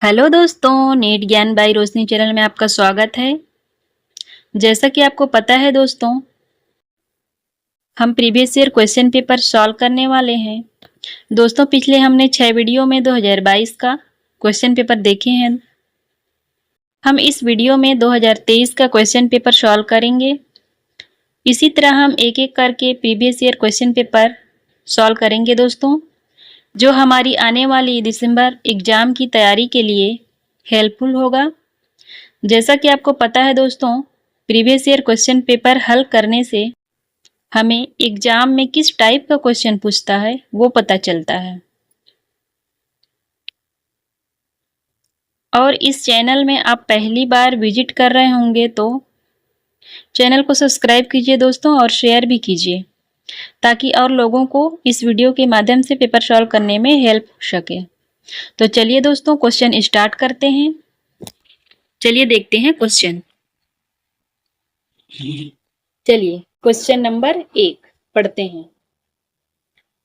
Hello दोस्तों, NEET ज्ञान by Roshni channel में आपका स्वागत है। जैसा कि आपको पता है दोस्तों, हम previous year question paper solve करने वाले हैं। दोस्तों, पिछले हमने 6 वीडियो में 2022 का क्वेश्चन पेपर देखे हैं। हम इस वीडियो में 2023 का क्वेश्चन पेपर सॉल्व करेंगे। इसी तरह हम एक एक करके previous year question paper solve करेंगे दोस्तों, जो हमारी आने वाली दिसंबर एग्जाम की तैयारी के लिए हेल्पफुल होगा। जैसा कि आपको पता है दोस्तों, प्रीवियस ईयर क्वेश्चन पेपर हल करने से हमें एग्जाम में किस टाइप का क्वेश्चन पूछता है वो पता चलता है। और इस चैनल में आप पहली बार विजिट कर रहे होंगे तो चैनल को सब्सक्राइब कीजिए दोस्तों, और शेयर भी कीजिए ताकि और लोगों को इस वीडियो के माध्यम से पेपर सॉल्व करने में हेल्प हो सके। तो चलिए दोस्तों, क्वेश्चन स्टार्ट करते हैं। चलिए देखते हैं क्वेश्चन। चलिए क्वेश्चन नंबर 1 पढ़ते हैं।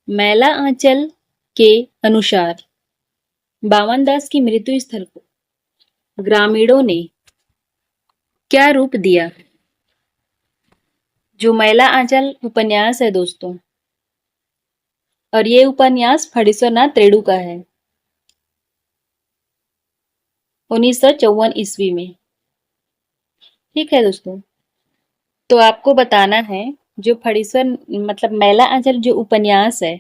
मैला आंचल के अनुसार बावनदास की मृत्यु स्थल को ग्रामीणों ने क्या रूप दिया? जो मैला आंचल उपन्यास है दोस्तों, और ये उपन्यास फणीश्वरनाथ रेणु का है 1954 ईस्वी में। ठीक है दोस्तों, तो आपको बताना है जो फणीश्वर मतलब मैला आंचल जो उपन्यास है,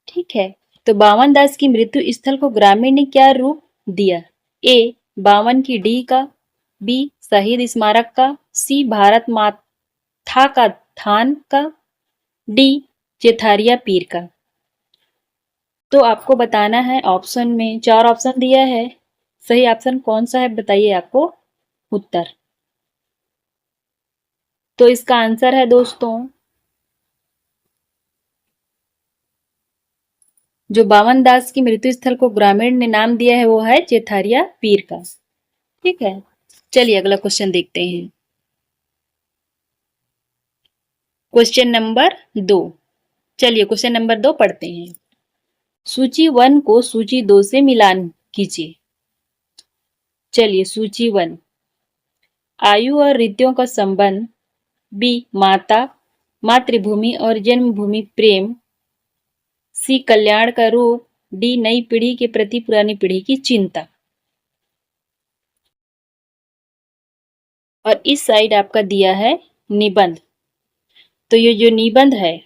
ठीक है, तो बावनदास की मृत्यु स्थल को ग्रामीण ने क्या रूप दिया? ए बावन की डी का, बी शहीद स्मारक का, सी भारत माथा का थान का, डी चेथारिया पीर का। तो आपको बताना है, ऑप्शन में 4 ऑप्शन दिया है, सही ऑप्शन कौन सा है बताइए आपको उत्तर। तो इसका आंसर है दोस्तों, जो बावनदास की मृत्यु स्थल को ग्रामीण ने नाम दिया है वो है चेथारिया पीर का। ठीक है, चलिए अगला क्वेश्चन देखते हैं। Question number 2। चलिए क्वेश्चन नंबर 2 पढ़ते हैं। सूची 1 को सूची 2 से मिलान कीजिए। चलिए सूची 1, आयु और रीतियों का संबंध, बी माता मातृभूमि और जन्मभूमि प्रेम, सी कल्याण का रूप, डी नई पीढ़ी के प्रति पुरानी पीढ़ी की चिंता। और इस साइड आपका दिया है निबंध। तो ये जो निबंध है,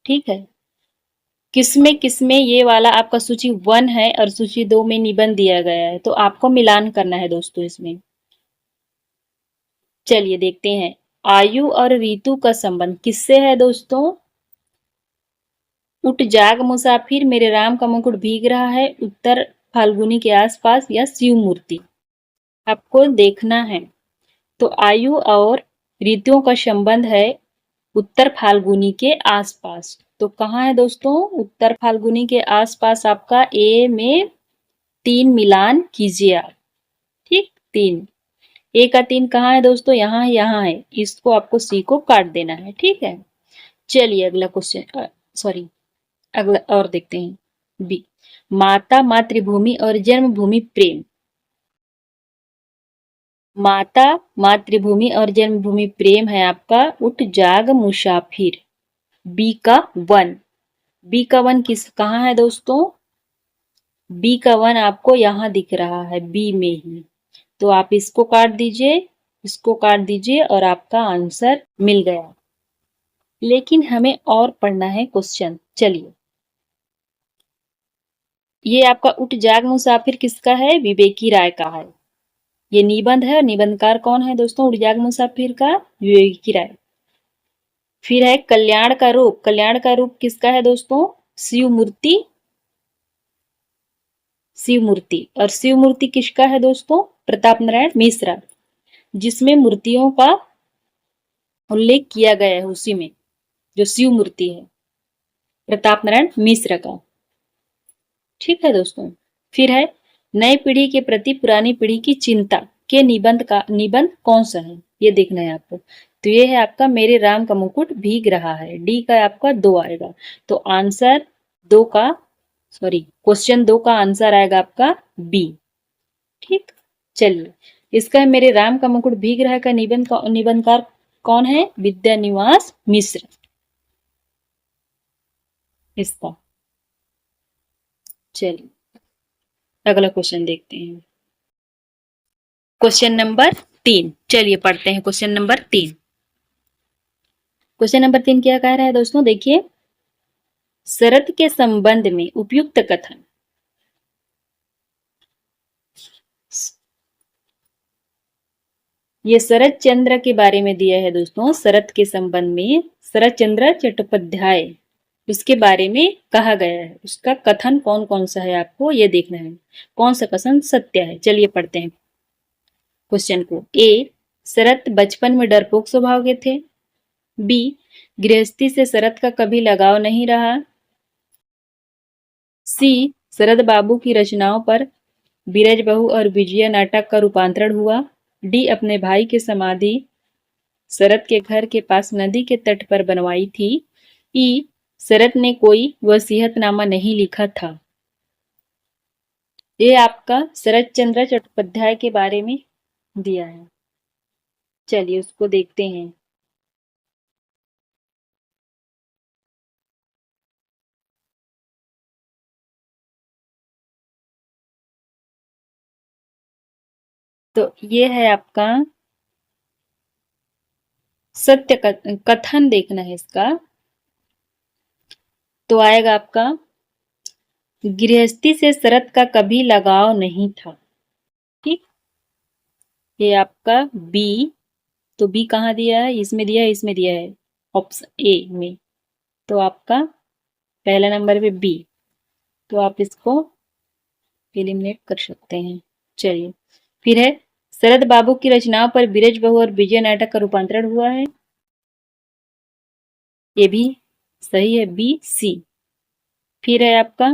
ठीक है, किसमें ये वाला आपका सूची 1 है और सूची 2 में निबंध दिया गया है, तो आपको मिलान करना है दोस्तों इसमें। चलिए देखते हैं, आयु और ऋतु का संबंध किससे है दोस्तों? उठ जाग मुसाफिर, मेरे राम का मुकुट भीग रहा है, उत्तर फाल्गुनी के आसपास, या शिव मूर्ति। आपको देखना है। तो आयु और ऋतुओं का संबंध है उत्तर फाल्गुनी के आसपास। तो कहाँ है दोस्तों? उत्तर फाल्गुनी के आसपास। आपका ए में 3 मिलान कीजिए आप। ठीक, 3, ए का 3 कहाँ है दोस्तों? यहाँ है, यहाँ है। इसको आपको सी को काट देना है। ठीक है, चलिए अगला क्वेश्चन, सॉरी अगला और देखते हैं। बी माता मातृभूमि और जन्मभूमि प्रेम। माता मातृभूमि और जन्मभूमि प्रेम है आपका उठ जाग मुसाफिर, बी का 1। बी का 1 किस कहाँ है दोस्तों? बी का 1 आपको यहाँ दिख रहा है, बी में ही। तो आप इसको काट दीजिए, इसको काट दीजिए, और आपका आंसर मिल गया। लेकिन हमें और पढ़ना है क्वेश्चन। चलिए, ये आपका उठ जाग मुसाफिर किसका है? विवेकी राय का है। ये निबंध है, और निबंधकार कौन है दोस्तों उठ जाग मुसाफिर का? विवेकी राय। फिर है कल्याण का रूप। कल्याण का रूप किसका है दोस्तों? शिव मूर्ति। शिव मूर्ति, और शिव मूर्ति किसका है दोस्तों? प्रताप नारायण मिश्रा, जिसमें मूर्तियों का उल्लेख किया गया है, उसी में जो शिव मूर्ति है प्रताप नारायण मिश्र का। ठीक है दोस्तों, फिर है नई पीढ़ी के प्रति पुरानी पीढ़ी की चिंता के निबंध कौन सा है, ये देखना है आपको। तो ये है आपका मेरे राम का मुकुट भीग रहा है, डी का आपका 2 आएगा। तो आंसर 2 का सॉरी, क्वेश्चन 2 का आंसर आएगा आपका बी। ठीक, चलिए, इसका है मेरे राम का मुकुट भीग रहा का निबंधकार कौन है? विद्यानिवास मिश्र। इसका, चलिए अगला क्वेश्चन देखते हैं। क्वेश्चन नंबर 3, चलिए पढ़ते हैं क्वेश्चन नंबर 3। क्वेश्चन नंबर 3 क्या कह रहा है दोस्तों, देखिए, शरत के संबंध में उपयुक्त कथन। ये शरत चंद्र के बारे में दिया है दोस्तों, शरत के संबंध में शरत चंद्र चट्टोपाध्याय, उसके बारे में कहा गया है। उसका कथन कौन कौन सा है आपको ये देखना है, कौन सा कथन सत्य है। चलिए पढ़ते हैं क्वेश्चन को। ए, शरत बचपन में डरपोक स्वभाव के थे। बी, गृहस्थी से शरत का कभी लगाव नहीं रहा। सी, शरद बाबू की रचनाओं पर बीरज बहू और विजया नाटक का रूपांतरण हुआ। डी, अपने भाई की समाधि शरत के घर के पास नदी के तट पर बनवाई थी। ई, शरत ने कोई वसीयतनामा नहीं लिखा था। ये आपका शरत चंद्र चट्टोपाध्याय के बारे में दिया है। चलिए उसको देखते हैं। तो ये है आपका सत्य कथन देखना है इसका। तो आएगा आपका, गृहस्थी से शरत का कभी लगाव नहीं था। ठीक, ये आपका बी। तो बी कहाँ दिया है? इसमें दिया है, इसमें दिया है ऑप्शन ए में। तो आपका पहला नंबर पे बी, तो आप इसको एलिमिनेट कर सकते हैं। चलिए, फिर है, शरद बाबू की रचनाओं पर बीरज बहू और विजय नाटक का रूपांतरण हुआ है। ये भी सही है, बी सी। फिर है आपका,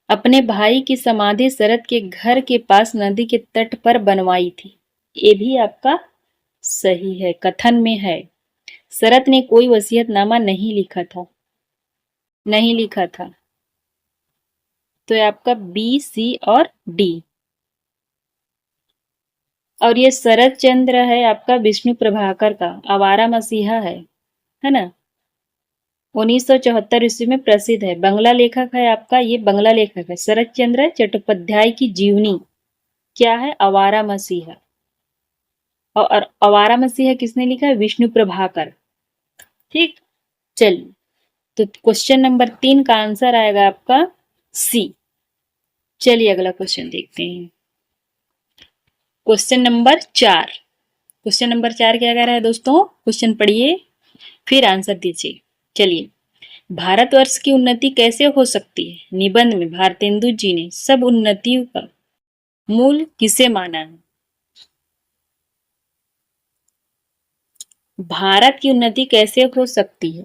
अपने भाई की समाधि शरद के घर के पास नदी के तट पर बनवाई थी। ये भी आपका सही है, कथन में है। शरत ने कोई वसीयतनामा नहीं लिखा था, नहीं लिखा था। तो ये आपका बी सी और डी। और ये शरत चंद्र है आपका विष्णु प्रभाकर का आवारा मसीहा है ना। 1974 ईस्वी में प्रसिद्ध है। बंगला लेखक है आपका, ये बंगला लेखक है शरत चंद्र चट्टोपाध्याय की जीवनी क्या है? आवारा मसीहा। और आवारा मसीहा किसने लिखा है? विष्णु प्रभाकर। ठीक, चलिए, तो क्वेश्चन नंबर 3 का आंसर आएगा आपका सी। चलिए अगला क्वेश्चन देखते हैं। Question number 4। क्वेश्चन नंबर 4 क्या कह रहा है दोस्तों? क्वेश्चन पढ़िए फिर आंसर दीजिए। चलिए, भारतवर्ष की उन्नति कैसे हो सकती है? निबंध में भारतेंदु जी ने सब उन्नतियों का मूल किसे माना है? भारत की उन्नति कैसे हो सकती है?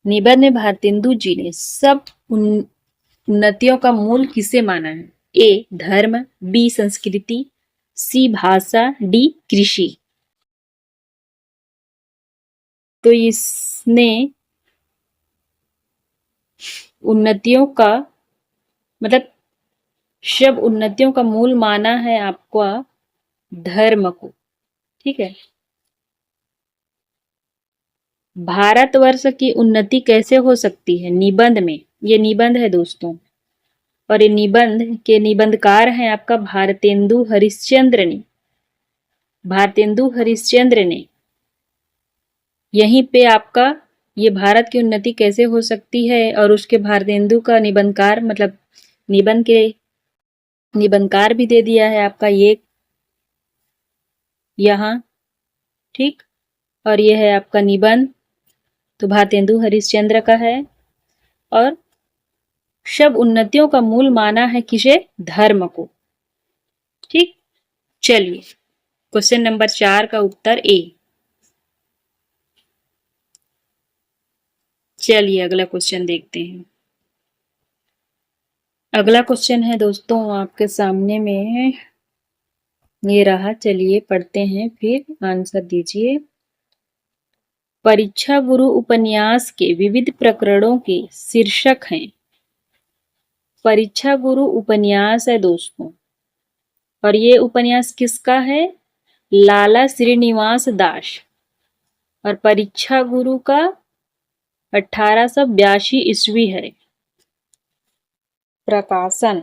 निबंध में भारतेंदु जी ने सब उन्नतियों का मूल किसे माना है? ए, धर्म। बी, संस्कृति। सी, भाषा। डी, कृषि। तो इसने उन्नतियों का मतलब सब उन्नतियों का मूल माना है आपका धर्म को। ठीक है, भारतवर्ष की उन्नति कैसे हो सकती है? निबंध में, ये निबंध है दोस्तों, और ये निबंध के निबंधकार हैं आपका भारतेंदु हरिश्चंद्र ने। भारतेंदु हरिश्चंद्र ने यहीं पे आपका ये भारत की उन्नति कैसे हो सकती है और उसके भारतेंदु का निबंधकार मतलब निबंध के निबंधकार भी दे दिया है आपका ये यहाँ। ठीक, और ये है आपका निबंध, तो भारतेंदु हरिश्चंद्र का है। और सब उन्नतियों का मूल माना है किसे? धर्म को। ठीक, चलिए क्वेश्चन नंबर 4 का उत्तर ए। चलिए अगला क्वेश्चन देखते हैं। अगला क्वेश्चन है दोस्तों आपके सामने में ये रहा। चलिए पढ़ते हैं फिर आंसर दीजिए। परीक्षा गुरु उपन्यास के विविध प्रकरणों के शीर्षक हैं। परीक्षा गुरु उपन्यास है दोस्तों, और ये उपन्यास किसका है? लाला श्रीनिवास दास। और परीक्षा गुरु का 1882 ईस्वी है। प्रकाशन,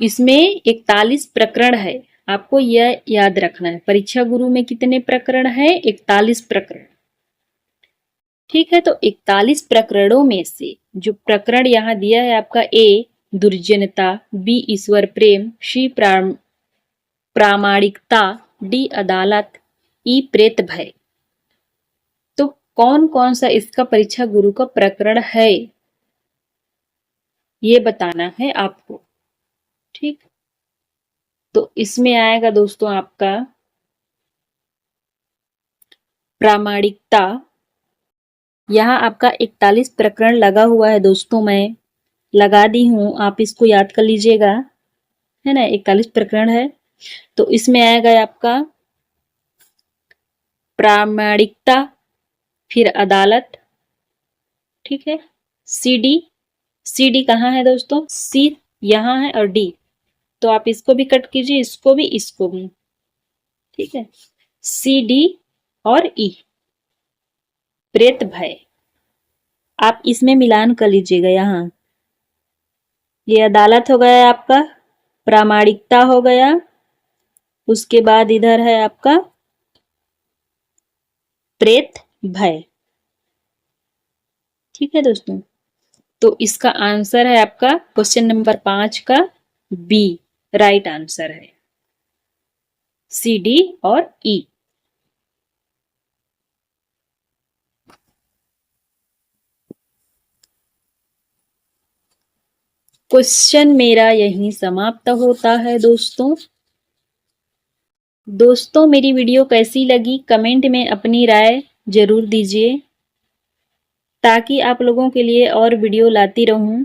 इसमें 41 प्रकरण है। आपको यह याद रखना है, परीक्षा गुरु में कितने प्रकरण है? 41 प्रकरण। ठीक है, तो 41 प्रकरणों में से जो प्रकरण यहाँ दिया है आपका, ए दुर्जनता, बी ईश्वर प्रेम, सी प्रामाणिकता, डी अदालत, ई प्रेत भय। तो कौन कौन सा इसका परीक्षा गुरु का प्रकरण है, ये बताना है आपको। ठीक, तो इसमें आएगा दोस्तों आपका प्रामाणिकता। यहाँ आपका 41 प्रकरण लगा हुआ है दोस्तों, मैं लगा दी हूं, आप इसको याद कर लीजिएगा, है ना। 41 प्रकरण है, तो इसमें आएगा आपका प्रामाणिकता, फिर अदालत, ठीक है। सी डी कहाँ है दोस्तों? सी यहाँ है और डी, तो आप इसको भी कट कीजिए, इसको भी, इसको भी, ठीक है। सी डी और ई, प्रेत भय, आप इसमें मिलान कर लीजिएगा। यहाँ ये अदालत हो गया आपका, प्रामाणिकता हो गया, उसके बाद इधर है आपका प्रेत भय। ठीक है दोस्तों, तो इसका आंसर है आपका क्वेश्चन नंबर 5 का बी, राइट आंसर है सी, डी और ई। क्वेश्चन मेरा यहीं समाप्त होता है दोस्तों। मेरी वीडियो कैसी लगी कमेंट में अपनी राय जरूर दीजिए, ताकि आप लोगों के लिए और वीडियो लाती रहूं।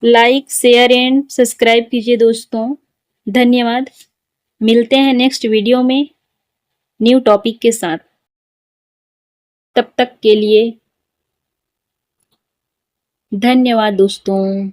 लाइक, शेयर एंड सब्सक्राइब कीजिए दोस्तों। धन्यवाद। मिलते हैं नेक्स्ट वीडियो में न्यू टॉपिक के साथ। तब तक के लिए धन्यवाद दोस्तों।